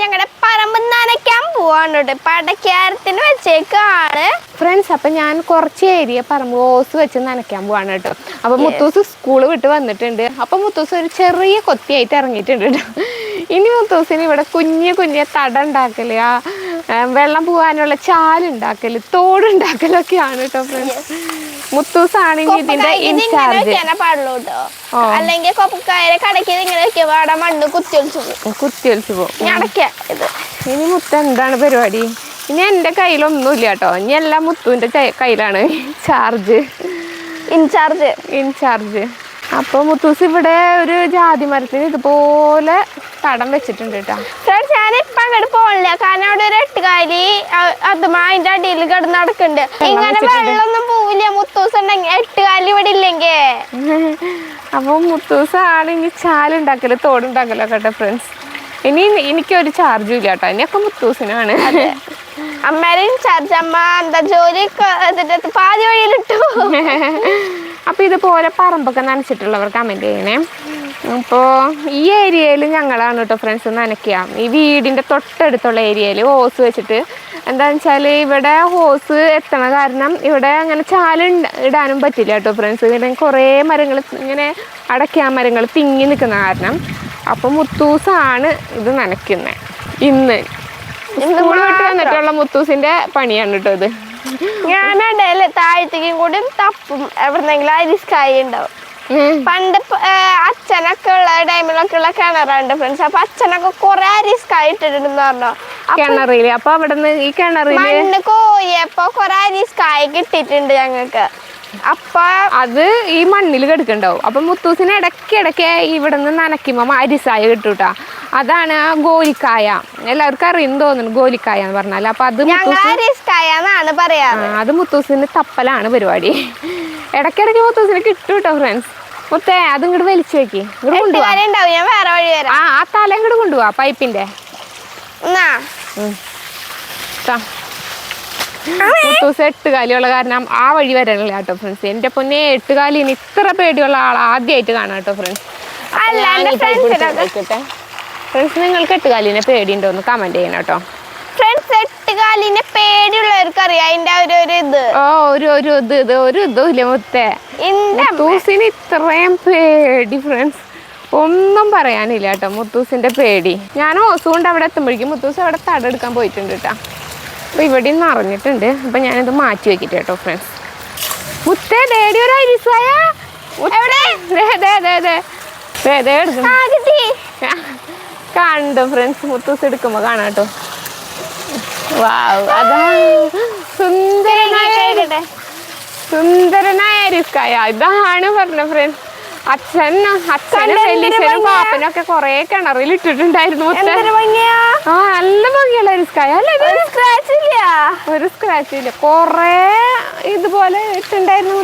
ഞങ്ങളുടെ പറമ്പ് നനയ്ക്കാൻ പോവാണ് പടക്കാരത്തിന് വെച്ചേക്കാണ് ഫ്രണ്ട്സ്. അപ്പൊ ഞാൻ കുറച്ച് ഏരിയ പറമ്പ് ഓസ് വെച്ച് നനയ്ക്കാൻ പോവാണ് കേട്ടോ. അപ്പൊ മുത്തൂസ് സ്കൂള് വിട്ട് വന്നിട്ടുണ്ട്. അപ്പൊ മുത്തൂസ് ഒരു ചെറിയ കൊത്തിയായിട്ട് ഇറങ്ങിയിട്ടുണ്ട് കേട്ടോ. ഇനി മുത്തൂസിന് ഇവിടെ കുഞ്ഞു കുഞ്ഞു തട ഉണ്ടാക്കല്, വെള്ളം പോകാനുള്ള ചാലുണ്ടാക്കല്, തോടുണ്ടാക്കലൊക്കെയാണ് കേട്ടോ ഫ്രണ്ട്സ്. മുത്തൂസാണെങ്കിൽ ഇതിന്റെ ഇൻചാർജ്. പാടുള്ളൂ കേട്ടോ, അല്ലെങ്കിൽ കൊപ്പക്കായ കടയ്ക്ക് ഇങ്ങനെ വെക്കുമ്പോ അവിടെ മണ്ണ് കുത്തിയൊലിച്ചു പോകും. ഇത് ഇനി മുത്ത എന്താണ് പരിപാടി? ഇനി എൻ്റെ കയ്യിലൊന്നുമില്ല കേട്ടോ. ഇനി എല്ലാം മുത്തുവിൻ്റെ കയ്യിലാണ് ഇൻചാർജ്. അപ്പോൾ മുത്തൂസ് ഇവിടെ ഒരു ജാതി മരത്തിന് ഇതുപോലെ തടം വെച്ചിട്ടുണ്ട് കേട്ടോ. ഞാനിപ്പം അങ്ങോട്ട് പോണില്ല, കാരണം അവിടെ ഒരു എട്ടുകാലി അതുമാ അതിന്റെ അടിയിൽ കിടന്ന് നടക്കുന്നുണ്ട്. ഇങ്ങനെ വെള്ളമൊന്നും പോവില്ല മുത്തൂസ് ഉണ്ടെങ്കിൽ, എട്ടുകാലി ഇവിടെ ഇല്ലെങ്കിൽ. അപ്പോൾ മുത്തൂസാണ് ഇനി ചാലുണ്ടാക്കല്, തോടുണ്ടാക്കലൊക്കെ കേട്ടോ ഫ്രണ്ട്സ്. ഇനി എനിക്കൊരു ചാർജും ഇല്ല കേട്ടോ, ഇനിയൊക്കെ മുത്തൂസിനാണ്. അമ്മേടെ ഇൻചാർജ്. അമ്മ എന്താ ജോലി പാതി വഴിയിലിട്ടു. അപ്പോൾ ഇതുപോലെ പറമ്പൊക്കെ നനച്ചിട്ടുള്ളവർ കമൻറ്റ് ചെയ്യണേ. അപ്പോൾ ഈ ഏരിയയിൽ ഞങ്ങളാണ് കേട്ടോ ഫ്രണ്ട്സ് നനയ്ക്കുക. ഈ വീടിൻ്റെ തൊട്ടടുത്തുള്ള ഏരിയയിൽ ഹോസ് വെച്ചിട്ട്, എന്താണെന്ന് വെച്ചാൽ ഇവിടെ ഹോസ് എത്തണ കാരണം ഇവിടെ അങ്ങനെ ചാല് ഇടാനും പറ്റില്ല കേട്ടോ ഫ്രണ്ട്സ്. ഇവിടെ കുറേ മരങ്ങൾ ഇങ്ങനെ അടയ്ക്കാൻ മരങ്ങൾ തിങ്ങി നിൽക്കുന്ന കാരണം. അപ്പോൾ മുത്തൂസാണ് ഇത് നനയ്ക്കുന്നത്. ഇന്ന് സ്കൂൾ വിട്ട് വന്നിട്ടുള്ള മുത്തൂസിൻ്റെ പണിയാണ് കേട്ടോ ഇത്. ഞാനിടയില് താഴത്തേക്കും കൂടി തപ്പും എവിടെന്നെങ്കിലും അരിസ്കായ ഉണ്ടാവും. പണ്ട് അച്ഛനൊക്കെ ഉള്ള ടൈമിലൊക്കെ ഉള്ള കിണറുണ്ട് ഫ്രണ്ട്സ്. അപ്പൊ അച്ഛനൊക്കെ കൊറേ അരിസ്കായ ഇട്ടിട്ടുണ്ടെന്ന് പറഞ്ഞു കിണറില്. അപ്പൊ അവിടെ ഈ കിണറില് മണ്ണ് കോയപ്പോ കൊറേ അരിസ്കായ കിട്ടിയിട്ടുണ്ട് ഞങ്ങക്ക്. അപ്പൊ അത് ഈ മണ്ണിൽ കിടക്കുന്നുണ്ടാവും. അപ്പൊ മുത്തൂസിന് ഇടയ്ക്കിടയ്ക്ക് ഇവിടെ നിന്ന് നനയ്ക്കുമ്പോ അരിസായ കിട്ടൂട്ടാ. അതാണ് ആ ഗോലിക്കായ. എല്ലാവർക്കും അറിയുന്നു തോന്നുന്നു ഗോലിക്കായ എന്ന് പറഞ്ഞാൽ. അപ്പൊ അത് അത് മുത്തൂസിന് തപ്പലാണ് പരിപാടി. ഇടയ്ക്കിടയ്ക്ക് മുത്തൂസിന് കിട്ടൂട്ടോ ഫ്രണ്ട്സ്. മുത്തേ അത് ഇങ്ങോട്ട് വലിച്ചു വെക്കി, ഇങ്ങോട്ട് കൊണ്ടുപോവാ. ആ തല ഇങ്ങോട്ട് കൊണ്ടുപോവാ പൈപ്പിന്റെ. മുത്തൂസ് എട്ടുകാലിയുള്ള കാരണം ആ വഴി വരാനില്ല കേട്ടോ ഫ്രണ്ട്സ്. എൻ്റെ പൊന്നെ എട്ടുകാലിന് ഇത്ര പേടിയുള്ള ആൾ ആദ്യമായിട്ട് കാണാം കേട്ടോ ഫ്രണ്ട്സ്. ഫ്രണ്ട്സ് നിങ്ങൾക്ക് എട്ടുകാലിനെ പേടിയുണ്ടോന്ന് കമന്റ് ചെയ്യണം കേട്ടോ ഫ്രണ്ട്സ്. എട്ടുകാലിനെ പേടിയുള്ളവർക്ക് അറിയാം അതിന്റെ ഒരു ഇതുമില്ല മുത്തേ. മുത്തൂസിന് ഇത്രയും പേടി ഫ്രണ്ട്സ്, ഒന്നും പറയാനില്ല കേട്ടോ മുത്തൂസിന്റെ പേടി. ഞാൻ ഓസ് കൊണ്ട് അവിടെ എത്തുമ്പോഴേക്കും മുത്തൂസ് അവിടെ തടെടുക്കാൻ പോയിട്ടുണ്ട് കേട്ടോ. അപ്പോൾ ഇവിടെ നിറഞ്ഞിട്ടുണ്ട്. അപ്പം ഞാനിത് മാറ്റി വെക്കിട്ട് കേട്ടോ ഫ്രണ്ട്സ്. മുത്തേ ഡേഡി ഒരു അരിസായ കണ്ടു ഫ്രണ്ട്സ്. മുത്തൂസ് എടുക്കുമ്പോ കാണാം കേട്ടോ. വാവ്, അതാ സുന്ദരനായ അരിസ്കായ. ഇതാണ് പറഞ്ഞ ഫ്രണ്ട്സ്. അച്ഛനും സെല്ലീശനും പാപ്പനൊക്കെ കൊറേ കിണറിൽ ഇട്ടിട്ടുണ്ടായിരുന്നു. ആ നല്ല ഭംഗിയുള്ള അരിസ്കായ അല്ലേ? ഒരു സ്ക്രാച്ച് ഇല്ല, കൊറേ ഇതുപോലെ ഇട്ടുണ്ടായിരുന്നു.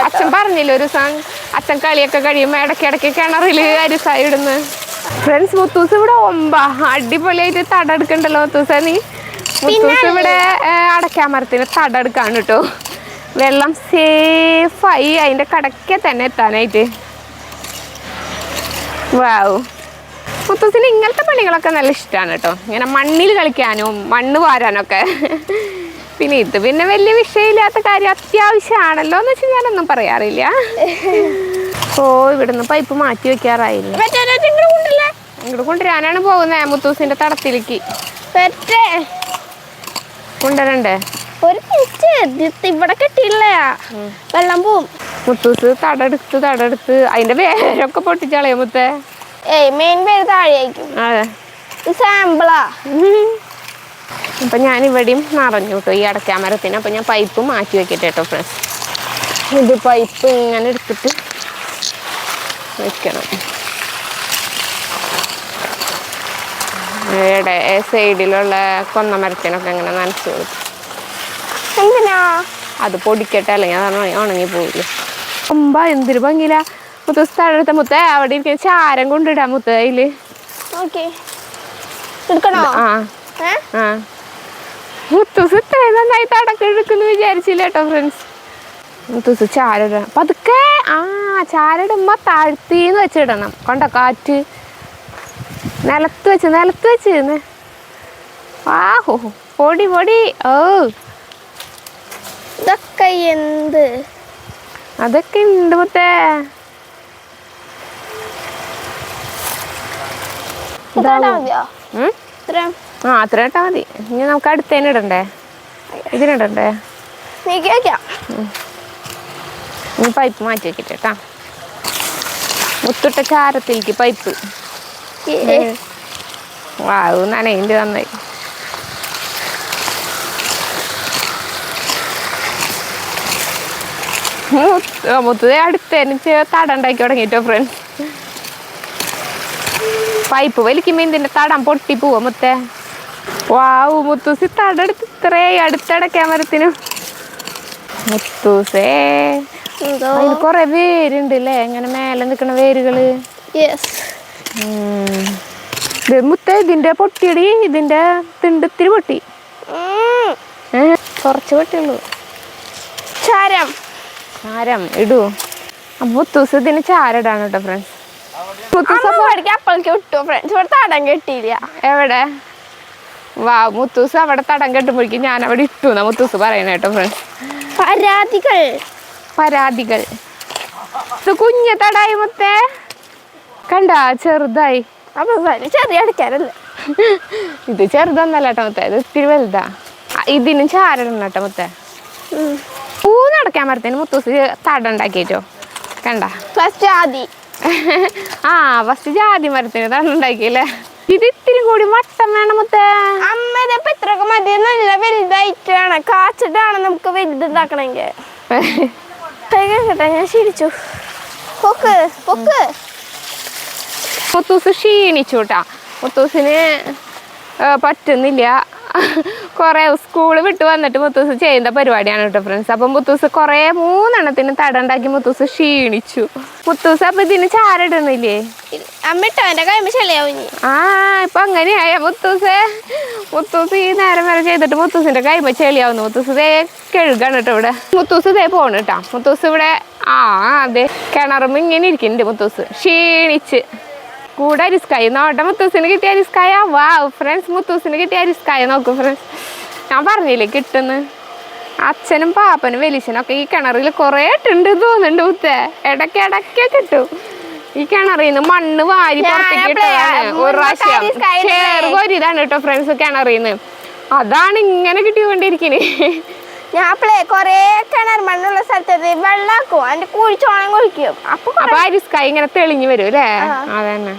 അച്ഛൻ പറഞ്ഞില്ല ഒരു ദിവസം അച്ഛൻ കളിയൊക്കെ കഴിയുമ്പോ ഇടയ്ക്കിടയ്ക്ക് കിണറിൽ അരിസായ ഇടുന്നു. ഫ്രണ്ട്സ് മുത്തൂസ് ഇവിടെ അടിപൊളിയായിട്ട് തടെടുക്കണ്ടല്ലോ മുത്തൂസ നീ. മുത്തൂസ് ഇവിടെ അടയ്ക്കാമരത്തിന് തടെടുക്കാണ് കേട്ടോ. വെള്ളം സേഫായി അതിൻ്റെ കടക്കെ തന്നെ എത്താനായിട്ട്. വാവ്, മുത്തൂസിന് ഇങ്ങനത്തെ പണികളൊക്കെ നല്ല ഇഷ്ടമാണ് കേട്ടോ. ഇങ്ങനെ മണ്ണിൽ കളിക്കാനും മണ്ണ് വാരാനൊക്കെ. പിന്നെ ഇത് പിന്നെ വലിയ വിഷയമില്ലാത്ത കാര്യം, അത്യാവശ്യമാണല്ലോ എന്ന് വെച്ചാൽ ഞാനൊന്നും പറയാറില്ല. ഓ ഇവിടുന്ന് പൈപ്പ് മാറ്റി വെക്കാറായില്ല. ഇങ്ങോട്ട് കൊണ്ടുവരാനാണ് പോകുന്നത് മുത്തൂസിന്റെ തടത്തിലേക്ക്. കൊണ്ടുവരണ്ടേ? ഇവിടെ കിട്ടിയില്ല, വെള്ളം പോവും. മുത്തൂസ് തടെടുത്ത് അതിന്റെ വേരൊക്കെ പൊട്ടിച്ചളയോ മുത്തേ? മെയിൻ പേര് താഴെയായിരിക്കും. അതെ, സാമ്പിളാ. അപ്പൊ ഞാൻ ഇവിടെയും നിറഞ്ഞു കേട്ടോ ഈ അടയ്ക്കാമരത്തിന്. അപ്പൊ ഞാൻ പൈപ്പ് മാറ്റി വെക്കട്ടെ കേട്ടോ ഫ്രണ്ട്സ്. ഇത് പൈപ്പ് ഇങ്ങനെ എടുത്തിട്ട് വെക്കണം. ഇവിടെ സൈഡിലുള്ള കൊന്നമരത്തിനൊക്കെ ഇങ്ങനെ നനച്ചു കൊടുക്കും. എന്തിനാ? അത് പൊടിക്കട്ടെ, അല്ലെങ്കിൽ അതാണ് ഉണങ്ങി പോവില്ല. എന്തൊരു ഭംഗിയില്ല മുത്തൂസ് തടെടുത്ത. മുത്ത അവിടെ ഇരിക്കുന്ന ചാരം കൊണ്ടിടാം മുത്ത അതില്. മുത്തൂസ് ഇത്രയും നന്നായി തടക്കം എടുക്കുന്നു വിചാരിച്ചില്ല കേട്ടോ ഫ്രണ്ട്സ്. മുത്തൂസ് ചാരിടണം പതുക്കെ. ചാരിടുമ്പോ താഴ്ത്തിന്ന് വെച്ചിടണം. കൊണ്ട കാറ്റ് നിലത്ത് വെച്ച് ആഹോ പൊടി ഓ ഇതൊക്കെ എന്ത് അതൊക്കെ ഉണ്ട് മുത്തേ. മതിയോ ആ അത്ര ഇട്ടാ മതി. ഇനി നമുക്ക് അടുത്തേന് ഇടണ്ടേ, ഇതിനിടണ്ടേ? നീ കേക്കാം. ഇനി പൈപ്പ് മാറ്റി വെക്കട്ടെ. മുത്തിട്ട ചാരത്തിലേക്ക് പൈപ്പ്. വാവ് നനയിൻ്റെ നന്നായി. മുത്തത് അടുത്തേന് തടം ഉണ്ടാക്കി തുടങ്ങിട്ടോ ഫ്രണ്ട്സ്. പൈപ്പ് വലിക്കുമ്പോ ഇതിന്റെ തടം പൊട്ടി പോവാ മുത്തേ. വാവ് മുത്തൂസി തടം എടുത്ത് ഇത്രേ അടുത്തടക്കാൻ മരത്തിനും. മുത്തൂസേ അതിന് കൊറേ വേരുണ്ട് അല്ലേ, ഇങ്ങനെ മേലെ നിക്കണ വേരുകള്. മുത്തേ ഇതിന്റെ പൊട്ടിയടി, ഇതിന്റെ തിണ്ടത്തിരി പൊട്ടി. കുറച്ച് പൊട്ടിയുള്ളൂ. ചാരം ഇടൂ. മുത്തൂസ് ഇതിന് ചാരിടാണ് കേട്ടോ ഫ്രണ്ട്സ്. തടം കെട്ടിയില്ല. എവിടെ? വാ മുത്തൂസ് അവിടെ തടം കെട്ടുമ്പോഴേക്കും ഞാൻ അവിടെ ഇട്ടു എന്നാ മുത്തൂസ് പറയണ കേട്ടോ ഫ്രണ്ട്സ്. പരാതികൾ ഇത് കുഞ്ഞ തടായി മുത്തേ, കണ്ട ചെറുതായി. അപ്പൊ ചെറിയ അടിക്കാനല്ലേ ഇത് ചെറുതൊന്നല്ല കേട്ടോ മുത്തേ, ഇത് ഇത്തിരി വലുതാ. ഇതിനും ചാരിടണം കേട്ടോ മുത്തേ. നടക്കാൻ മരത്തിന് മുത്തൂസ് തടം ഉണ്ടാക്കിട്ടോ കണ്ട. ഫസ്റ്റ് ജാതി മരത്തിന് തടം ഉണ്ടാക്കിയല്ലേ. ഇത് ഇത്തിരി കൂടി വട്ടം വേണം മുത്തേ. അമ്മ ഇത്രയൊക്കെ മതി, നല്ല വലുതായിട്ടാണ് കാച്ചിട്ടാണ് നമുക്ക് വലുതുണ്ടാക്കണമെങ്കിൽ. ഞാൻ ക്ഷീണിച്ചു. മുത്തൂസ് ക്ഷീണിച്ചു കേട്ടാ. മുത്തൂസിന് പറ്റുന്നില്ല. കുറേ സ്കൂള് വിട്ട് വന്നിട്ട് മുത്തൂസ് ചെയ്യുന്ന പരിപാടിയാണ് കേട്ടോ ഫ്രണ്ട്സ്. അപ്പം മുത്തൂസ് കുറേ 3 എണ്ണത്തിന് തടണ്ടാക്കി മുത്തൂസ് ക്ഷീണിച്ചു. മുത്തൂസ് അപ്പൊ ഇതിന് ചാരിടുന്നില്ലേ? അമ്മിട്ടവന്റെ കൈമ ചെളിയാവും. ഇപ്പൊ അങ്ങനെയായ മുത്തൂസ് ഈ നേരം വരെ ചെയ്തിട്ട് മുത്തൂസിന്റെ കൈമ ചെളിയാവുന്നു. മുത്തൂസ് ഇതേ കഴുകാണ് കേട്ടോ ഇവിടെ. മുത്തൂസ് ഇതേ പോണ് കേട്ടാ. മുത്തൂസ് ഇവിടെ അതെ കിണറുമ്പോ ഇങ്ങനെ ഇരിക്കുന്നുണ്ട് മുത്തൂസ് ക്ഷീണിച്ച്. കൂടെ അരിസ്കായ നോട്ടെ മുത്തൂസിന് കിട്ടിയ അരിസ്കായ. വാ ഫ്രണ്ട്സ് മുത്തൂസിന് കിട്ടിയ അരിസ്കായ നോക്കൂ ഫ്രണ്ട്സ്. ഞാൻ പറഞ്ഞില്ലേ കിട്ടുന്നു. അച്ഛനും പാപ്പനും വലിയച്ഛനൊക്കെ ഈ കിണറിൽ കുറേ ഇട്ടുണ്ട് തോന്നുന്നുണ്ട് മുത്തേ. ഇടയ്ക്ക് കിട്ടും. ഈ കിണറിൽ നിന്ന് മണ്ണ് വാരി പുറത്തേക്ക് ഒരു പ്രാവശ്യം ചേർക്കൊരിതാണ് കേട്ടോ ഫ്രണ്ട്സ് കിണറിൽ നിന്ന്. അതാണ് ഇങ്ങനെ കിട്ടിക്കൊണ്ടിരിക്കുന്നത്. ഞാൻ കൊറേ കിണർ മണ്ണുള്ള സ്ഥലത്ത് വെള്ളാക്കും, അതിന്റെ കുഴിച്ചോളം കുഴിക്കും. അപ്പൊ അരിസ്കായ ഇങ്ങനെ തെളിഞ്ഞു വരും അല്ലേ? അതന്നെ.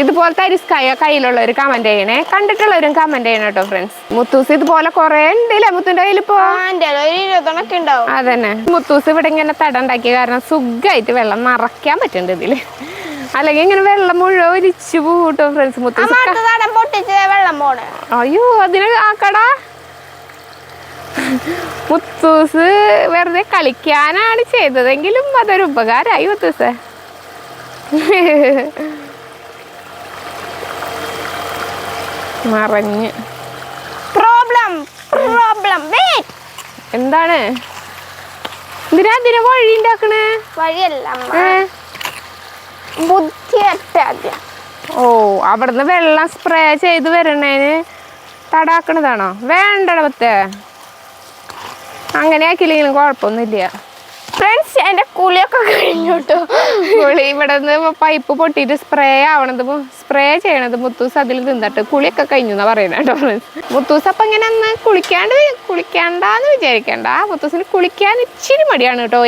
ഇതുപോലത്തെ അരിസ്കായ കയ്യിലുള്ളവർ കമന്റ് ചെയ്യണേ, കണ്ടിട്ടുള്ളവരും കമന്റ് ചെയ്യണം കേട്ടോ ഫ്രണ്ട്സ്. മുത്തൂസ് ഇതുപോലെ കൊറേ ഉണ്ടല്ലേ മുത്തിന്റെ കയ്യിലിപ്പോ? 20 ഉണ്ടാവും. അതന്നെ. മുത്തൂസ് ഇവിടെ ഇങ്ങനെ തടം ഉണ്ടാക്കിയ കാരണം സുഖമായിട്ട് വെള്ളം നിറയ്ക്കാൻ പറ്റുന്നുണ്ട് ഇതില്. അല്ലെങ്കിൽ ഇങ്ങനെ വെള്ളം മുഴുവൻ ഒലിച്ചു പോട്ടോ ഫ്രണ്ട്സ്. മുത്തൂസ് വെള്ളം പോണേ. അയ്യോ അതിന് ആക്കടാ. മുത്തൂസ് വെറുതെ കളിക്കാനാണ് ചെയ്തതെങ്കിലും അതൊരു ഉപകാരമായി മുത്തൂസ്. മറഞ്ഞ് എന്താണ് ഇതിനെ വഴി ഉണ്ടാക്കണേ? വഴിയല്ല ബുദ്ധി. അവിടുന്ന് വെള്ളം സ്പ്രേ ചെയ്ത് വരണേന് തടാക്കണതാണോ? വേണ്ടട പത്തേ, അങ്ങനെ ആക്കിയില്ലെങ്കിലും കുഴപ്പമൊന്നുമില്ല ഫ്രണ്ട്സ്. എന്റെ കുളിയൊക്കെ കഴിഞ്ഞോട്ടോ. കുളി ഇവിടെ നിന്ന് പൈപ്പ് പൊട്ടിയിട്ട് സ്പ്രേ ചെയ്യണത് മുത്തൂസ് അതിൽ നിന്നിട്ട് കുളിയൊക്കെ കഴിഞ്ഞു എന്നാ പറയുന്നത് കേട്ടോ ഫ്രണ്ട്സ്. മുത്തൂസ് അപ്പം ഇങ്ങനെ ഒന്ന് കുളിക്കാണ്ടാന്ന് വിചാരിക്കണ്ട. മുത്തൂസിന് കുളിക്കാൻ ഇച്ചിരി മടിയാണ് കേട്ടോ.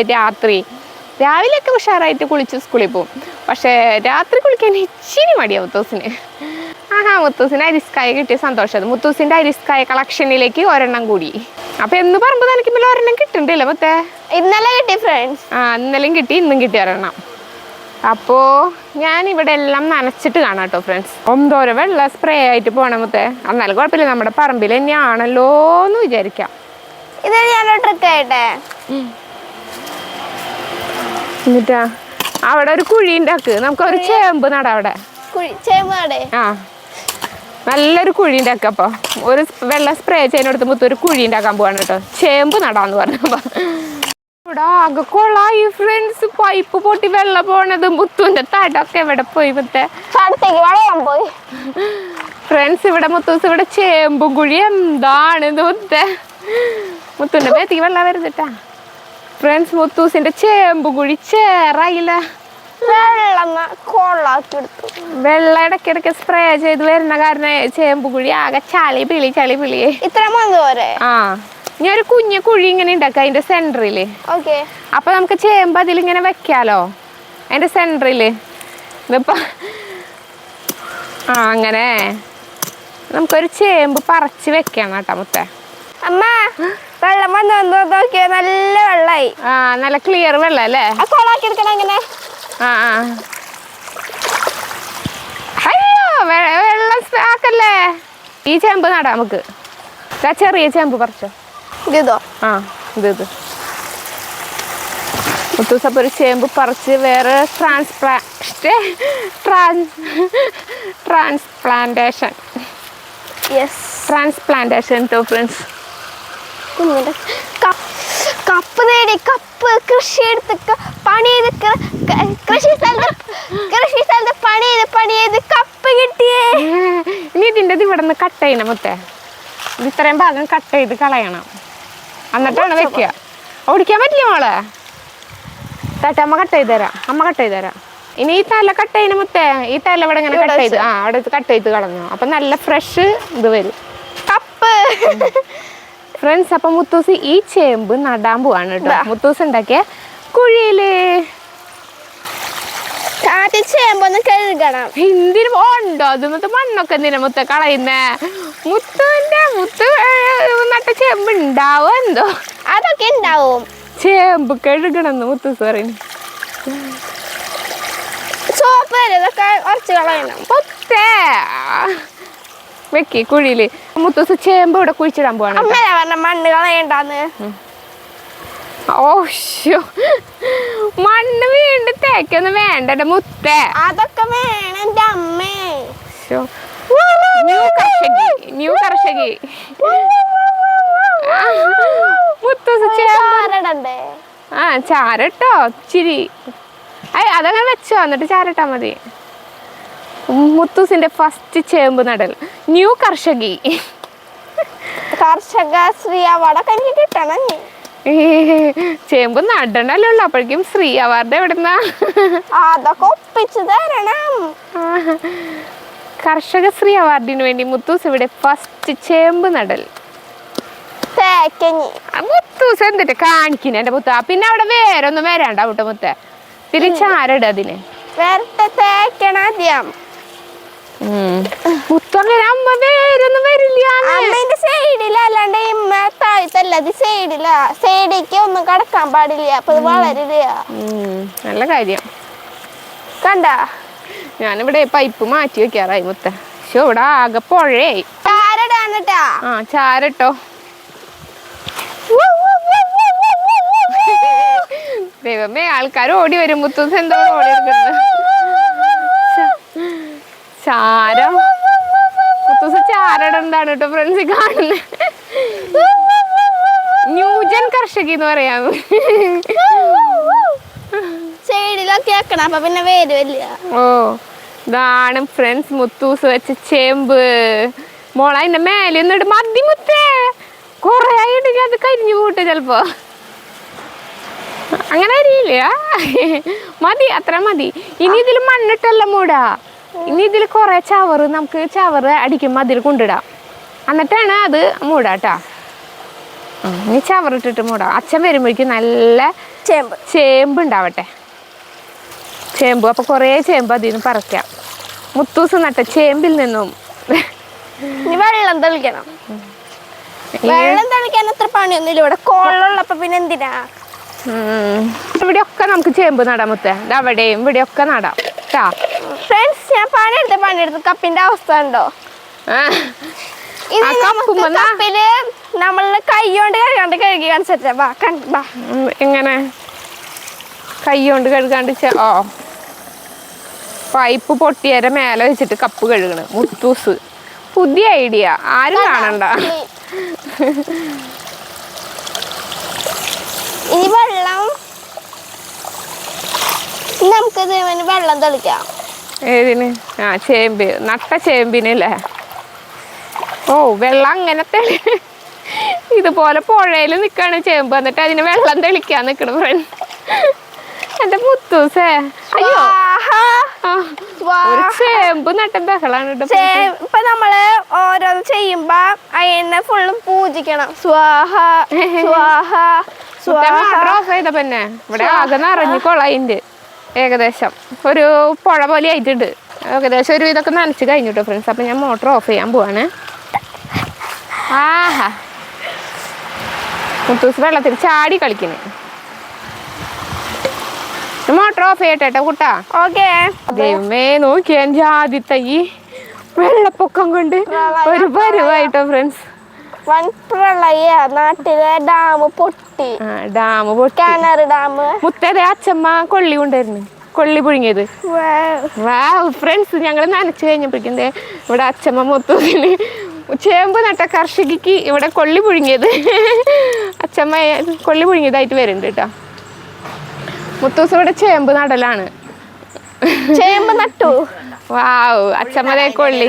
രാവിലെയൊക്കെ ഉഷാറായിട്ട് കുളിച്ച് സ്കൂളിൽ പോകും. പക്ഷേ രാത്രി കുളിക്കാൻ ഇച്ചിരി മടിയാണ് മുത്തൂസിന്. മുത്തൂസിന് അരിസ്കായ കിട്ടിയ സന്തോഷം. മുത്തൂസിന്റെ അരിസ്കായ കളക്ഷനിലേക്ക് ഒരെണ്ണം കൂടി. അപ്പൊ എന്ന് പറയുമ്പോ നനയ്ക്കുമ്പോൾ ഒരെണ്ണം കിട്ടുന്നുണ്ടല്ലോ മുത്തേ. ഇന്നലെ കിട്ടി ഫ്രണ്ട്സ്. ഇന്നലെയും കിട്ടി, ഇന്നും കിട്ടി ഒരെണ്ണം. അപ്പോ ഞാൻ ഇവിടെ എല്ലാം നനച്ചിട്ട് കാണാം കേട്ടോ ഫ്രണ്ട്സ്. എന്തോരം വെള്ളം സ്പ്രേ ആയിട്ട് പോണേ മുത്തേ. എന്നാലും കുഴപ്പമില്ല, നമ്മുടെ പറമ്പിൽ തന്നെയാണല്ലോ എന്ന് വിചാരിക്കാം. ഇത് ഞാനൊരു ട്രിക്ക് ആയിട്ടെ. എന്നിട്ടാ അവിടെ ഒരു കുഴി ഉണ്ടാക്ക്, നമുക്ക് ഒരു ചേമ്പ് നടാം അവിടെ. നല്ലൊരു കുഴി ഉണ്ടാക്കുക. അപ്പൊ ഒരു വെള്ളം സ്പ്രേ ചെയ്യുന്നിടത്ത് മുത്ത് ഒരു കുഴി ഉണ്ടാക്കാൻ പോവാണ് കേട്ടോ. ചേമ്പ് നടാന്ന് പറഞ്ഞപ്പോ ഇവിടെ ആകെ കൊള്ളായി ഫ്രണ്ട്സ്. പൈപ്പ് പൊട്ടി വെള്ളം പോണത് മുത്തുവിന്റെ തടൊക്കെ എവിടെ പോയി മുത്തേ? വെള്ളം പോയി. ഫ്രണ്ട്സ് ഇവിടെ മുത്തൂസ് ഇവിടെ ചേമ്പും കുഴി എന്താണ് മുത്തുന്റെ മേത്തേക്ക് വെള്ളം വരുന്നിട്ടാ. ഫ്രണ്ട്സ് മുത്തൂസിന്റെ ചേമ്പും കുഴി ചേറായില്ല. വെള്ളം കൊള്ളാക്കി എടുത്തു. വെള്ളം ഇടയ്ക്കിടയ്ക്ക് സ്പ്രേ ചെയ്ത് വരുന്ന കാരണം ചേമ്പ് കുഴി ആകെ ചളി പിളി ഇത്ര മതി പോരെ? ആ ഞാൻ ഒരു കുഞ്ഞു കുഴി ഇങ്ങനെ ഉണ്ടാക്കാം അതിന്റെ സെന്ററില്. ഓക്കെ, അപ്പൊ നമുക്ക് ചേമ്പ് അതിലിങ്ങനെ വെക്കാലോ അതിന്റെ സെന്ററില്. ഇതിപ്പോ അങ്ങനെ നമുക്കൊരു ചേമ്പ് പറിച്ച് വെക്കണം കേട്ടോ മുത്തേ. അമ്മ വെള്ളം വന്ന് നോക്കിയാ നല്ല വെള്ളമായി. ആ നല്ല ക്ലിയർ വെള്ളം അല്ലേ? കൊള്ളാക്കി എടുക്കണം എങ്ങനെ? അയ്യോ വെള്ളം ആക്കല്ലേ. ഈ ചേമ്പ് നടാം നമുക്ക്. ചെറിയ ചേമ്പ് പറിച്ചോ. ഇതോ? ആ ഇത് മുത്തൂസപ്പ് ഒരു ചേമ്പ് പറിച്ച് വേറെ ട്രാൻസ്പ്ലാന്റേഷൻ ഫ്രണ്ട്സ്. കപ്പ് നേടി, കപ്പ് കൃഷി എടുത്ത് പണിയെടുക്ക, കൃഷി സ്ഥലത്ത് പണിയത് കപ്പ് കിട്ടിയേ. ഇനി ഇതിൻ്റെ ഇവിടെ നിന്ന് കട്ട് ചെയ്യണം മുത്തേ. ഇത്രയും ഭാഗം കട്ട് ചെയ്ത് കളയണം, എന്നിട്ടാണ് വെക്കുക. ഓടിക്കാൻ പറ്റില്ല മോളെ. അമ്മ കട്ട് ചെയ്ത് തരാം. ഇനി ഈ തല കട്ട് ചെയ്യുന്ന മുത്തേ, ഈ തല ഇവിടെ ഇങ്ങനെ കട്ട് ചെയ്ത് അവിടെ കട്ട് ചെയ്ത് കളഞ്ഞു. അപ്പൊ നല്ല ഫ്രഷ് ഇത് വരും കപ്പ്. ഫ്രണ്ട്സ്, അപ്പൊ മുത്തൂസ് ഈ ചേമ്പ് നടാൻ പോവാണ് കേട്ടോ. മുത്തൂസ് ഉണ്ടാക്കിയ കുഴിയില് ചേമ്പൊന്ന് കഴുകണം. എന്തിനും ഉണ്ടോ അത് മണ്ണൊക്കെ എന്തിനാ മുത്ത കളയുന്നേ? മുത്ത് നട്ട ചേമ്പ് ഉണ്ടാവും എന്തോ. അതൊക്കെ ഉണ്ടാവും. ചേമ്പ് കഴുകണമെന്ന് മുത്തൂസ് പറയുന്നു. സോപ്പ് ഇതൊക്കെ ഉറച്ച് കളയണം. പൊത്തേ വെക്കി കുഴിയില്. മുത്തൂസ് ചേമ്പ് ഇവിടെ കുഴിച്ചിടാൻ പോവാണ്. അമ്മയാ പറഞ്ഞ മണ്ണ് കളയണ്ടാന്ന്. ഓശോ, മണ്ണ് വീണ്ടും തേക്കൊന്നും വേണ്ട മുത്തേ. അതൊക്കെ വേണം എന്റെ അമ്മേ. ന്യൂ കർഷകി മുത്തൂസ് ചേമ്പ്. ആ ചാരട്ടോ ഇച്ചിരി. അതങ്ങനെ വെച്ചോ, എന്നിട്ട് ചാരട്ടാ മതി. മുത്തൂസിന്റെ ഫസ്റ്റ് ചേമ്പ് നടൽ ന്യൂ കർഷകി. കർഷക ശ്രീ അവാർഡൊക്കെ എനിക്ക് കിട്ടണം. ചേമ്പ് നടണല്ലോ, അപ്പോഴേക്കും ശ്രീ അവാർഡ് എവിടുന്നാ? അതൊക്കെ ഒപ്പിച്ചു തരണം. കർഷക ശ്രീ അവാർഡിന് വേണ്ടി മുത്തൂസ് ഇവിടെ ഫസ്റ്റ് ചേമ്പ് നടൽ. മുത്തൂസ് എന്നിട്ട് കാണിക്കുന്ന എന്റെ മുത്ത. പിന്നെ അവിടെ വേറെ ഒന്നും വരാണ്ട കേട്ടോ മുത്ത. ഇതില് ചാരട അതിന് തേക്കണം. മുത്തങ്ങനെ അമ്മ വേരൊന്നും വരില്ല. അമ്മേന്റെ സൈഡില അല്ലാണ്ട് ഇമ്മ താഴത്തല്ല, അത് സൈഡിലാ. സൈഡിലേക്ക് ഒന്നും കടക്കാൻ പാടില്ല, അപ്പൊ അത് വളരില്ല. നല്ല കാര്യം. കണ്ട, ഞാനിവിടെ പൈപ്പ് മാറ്റി വെക്കാറായി മുത്ത. പക്ഷെ ഇവിടെ ആകെ പുഴയായി. ചാരടാന്നിട്ടാ. ആ ചാരട്ടോ. ദൈവമേ, ആൾക്കാർ ഓടി വരും. മുത്തൂസ് എന്തോ ഓടി എടുക്കുന്നത് ചാരം. മുത്തൂസ് ചാരടെന്താണ് കേട്ടോ ഫ്രണ്ട്സ് കാണുന്നത്. ന്യൂജൻ കർഷകി എന്ന് പറയാം. സൈഡിലൊക്കെ വെക്കണം, അപ്പൊ പിന്നെ വരുമില്ല. ഓ, ഇതാണ് ഫ്രണ്ട്സ് മുത്തൂസ് വെച്ച ചേമ്പ്. മോള അതിന്റെ മേലെ ഒന്നിട്ട് മതി മുത്തേ. കൊറേ ആയിട്ട് അത് കരിഞ്ഞു കൂട്ട് ചിലപ്പോ. അങ്ങനെ അറിയില്ല, മതി, അത്ര മതി. ഇനി ഇതിൽ മണ്ണിട്ടല്ല മൂടാ. ഇനി ഇതിൽ കുറെ നമുക്ക് ചവറ് അടിക്കുമ്പോ അതിൽ കൊണ്ടിടാം, എന്നിട്ടാണ് അത് മൂടാട്ടാ. ഇനി ചവറിട്ടിട്ട് മൂടാം. അച്ഛൻ വരുമ്പോഴേക്കും നല്ല ചേമ്പ് ഉണ്ടാവട്ടെ. ചേമ്പ് അപ്പൊ കൊറേ ചേമ്പ് അതിൽ നിന്ന് പറിക്കാം. മുത്തൂസ് നട്ട ചേമ്പിൽ നിന്നും വെള്ളം തെളിക്കണം. വെള്ളം തെളിക്കാൻ അത്ര പണിയൊന്നുമില്ല ഇവിടെ. കോളുള്ളപ്പോ പിന്നെ എന്തിനാ? ഇവിടെയൊക്കെ നമുക്ക് ചേമ്പ് നടാം മുത്തേ. അവിടെയും ഇവിടെയൊക്കെ നടാം. ഫ്രണ്ട്സ്, ഞാൻ പണിയെടുത്ത് കപ്പിന്റെ അവസ്ഥ ഉണ്ടോ? കപ്പില് നമ്മള് കൈകൊണ്ട് കഴുകി കാണിച്ചാ. എങ്ങനെ കൈകൊണ്ട് കഴുകാണ്ട്? ഓ, പൈപ്പ് പൊട്ടിയര മേലെ വെച്ചിട്ട് കപ്പ് കഴുകണ് മുത്തൂസ്. പുതിയ ഐഡിയ, ആരും കാണണ്ട. ഇനി വെള്ളം നമുക്കിത് വെള്ളം തെളിക്കാം. ഏതിന്? ആ ചേമ്പ്, നട്ട ചേമ്പിനല്ലേ. ഓ വെള്ളം അങ്ങനെ ഇതുപോലെ പുഴയിൽ നിൽക്കാണ് ചേമ്പ്, എന്നിട്ട് അതിന് വെള്ളം തെളിക്കാൻ നിൽക്കണം ഫ്രണ്ട്. എന്റെ മുത്തൂസേ, അയ്യോ ഒരു ചേമ്പ് നട്ട ബഹളാണ് കേട്ടോ. ഇപ്പൊ നമ്മള് ഓരോന്ന് ചെയ്യുമ്പോ അതിനെ ഫുള്ളും പൂജിക്കണം. സ്വാഹ സ്വാഹ ഓഫ് ചെയ്ത പിന്നെ ഇവിടെ ആകെ നിറഞ്ഞു കൊളയിണ്ട്. ഏകദേശം ഒരു പുഴ പോലെ ആയിട്ടുണ്ട്. ഏകദേശം ഒരു ഇതൊക്കെ നനച്ച് കഴിഞ്ഞു കേട്ടോ ഫ്രണ്ട്സ്. അപ്പൊ ഞാൻ മോട്ടർ ഓഫ് ചെയ്യാൻ പോവാണ്. ആഹാ മുത്തൂസ് വെള്ളത്തിൽ ചാടി കളിക്കുന്നു. മോട്ടർ ഓഫ് ചെയ്യട്ടെ കുട്ടാ. ഓക്കെ. ദൈവമേ നോക്കിയാ ആദ്യത്തെ ഈ വെള്ളപ്പൊക്കം കൊണ്ട് ഒരു പരുവായിട്ടോ ഫ്രണ്ട്സ്. വൻ പ്രളയ നാട്ടിലെ ഡാം പൊട്ടി. ഡാം പൊട്ടി. കിണർ ഡാം. മുത്തേ അച്ഛമ്മ കൊള്ളി കൊണ്ടായിരുന്നു, കൊള്ളി പുഴുങ്ങിയത്. ഫ്രണ്ട്സ് ഞങ്ങൾ നനച്ചു കഴിഞ്ഞപ്പോഴേക്കും ഇവിടെ അച്ഛമ്മ മുത്തൂസിന് ചേമ്പ് നട്ട കർഷകിക്ക് ഇവിടെ കൊള്ളി പുഴുങ്ങിയത് അച്ഛമ്മ കൊള്ളി പുഴുങ്ങിയതായിട്ട് വരുന്നുണ്ട് കേട്ടോ. മുത്തൂസ് ഇവിടെ ചേമ്പ് നടലാണ്. ചേമ്പ് നട്ടു. വാവ് അച്ഛമ്മതേ കൊള്ളി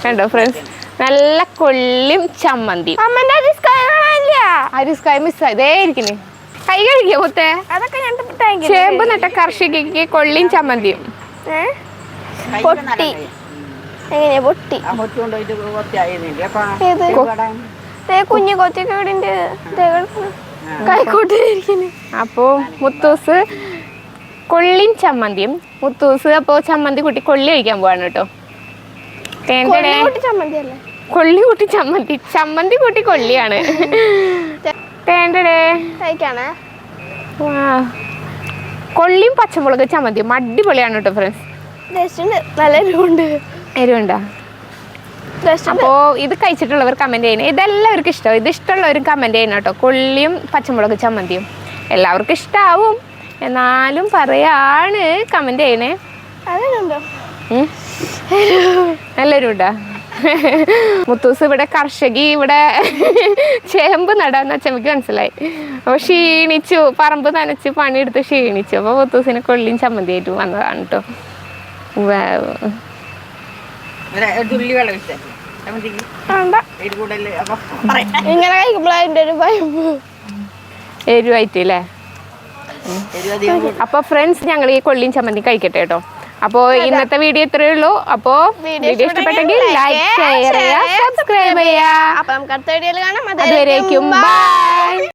കണ്ടോ ഫ്രണ്ട്സ്, നല്ല കൊള്ളിയും ചമ്മന്തി. അരിസ്കായ മിസ്സായി ഇതേ ഇരിക്കുന്നു. കൈ കഴുകിയോ മുത്തേ? അതൊക്കെ ഞാൻ ചേമ്പ് നട്ട കർഷകിക്ക് കൊള്ളിയും ചമ്മന്തിയും. പൊട്ടി. എങ്ങനെയാ പൊട്ടി? കുഞ്ഞു കൊച്ചൊക്കെ ഇവിടെ കൈക്കോട്ടിരിക്കുന്നു. അപ്പോ മുത്തൂസ് കൊള്ളിയും ചമ്മന്തിയും. മുത്തൂസ് അപ്പോ ചമ്മന്തി കൂട്ടി കൊള്ളി കഴിക്കാൻ പോവാണ് കേട്ടോ. കൊള്ളി കൂട്ടി ചമ്മന്തി, ചമ്മന്തി കൂട്ടി കൊള്ളിയാണ്. കൊള്ളിയും പച്ചമുളക് ചമ്മന്തിയും അടിപൊളിയാണ് കേട്ടോ ഫ്രണ്ട്സ്. നല്ല എരിവുണ്ട്. എരിവുണ്ടോ? അപ്പോ ഇത് കഴിച്ചിട്ടുള്ളവർ കമന്റ് ചെയ്യണേ. ഇതെല്ലാവർക്കും ഇഷ്ടമാവും. ഇത് ഇഷ്ടമുള്ളവരും കമന്റ് ചെയ്യണം കേട്ടോ. കൊള്ളിയും പച്ചമുളക് ചമ്മന്തിയും എല്ലാവർക്കും ഇഷ്ടാവും, എന്നാലും പറയാണ് കമന്റ് ചെയ്യണേ. നല്ലൊരു ഇടാ. മുത്തൂസ് ഇവിടെ കർഷകി ഇവിടെ ചേമ്പ് നടാന്ന് അച്ഛമ്മക്ക് മനസ്സിലായി. അപ്പൊ ക്ഷീണിച്ചു, പറമ്പ് നനച്ച് പണിയെടുത്ത് ക്ഷീണിച്ചു. അപ്പൊ മുത്തൂസിനെ കൊള്ളിയും ചമ്മന്തി ആയിട്ട് വന്നതാണ് കേട്ടോ. ഇങ്ങനെ കഴിക്കുമ്പോൾ അതിന്റെ ഒരു വൈബ് എരിവായിട്ടല്ലേ. അപ്പൊ ഫ്രണ്ട്സ് ഞങ്ങൾ ഈ കൊള്ളിയും ചമ്മന്തി കഴിക്കട്ടെ കേട്ടോ. അപ്പോ ഇന്നത്തെ വീഡിയോ ഇത്രയേ ഉള്ളൂ. അപ്പോ വീഡിയോ ഇഷ്ടപ്പെട്ടെങ്കിൽ ലൈക്ക്, ഷെയർ ചെയ്യുക, സബ്സ്ക്രൈബ് ചെയ്യുക. അപ്പൊ നമുക്ക് അടുത്ത വീഡിയോയിൽ കാണാം. അതുവരേക്കും ബൈ.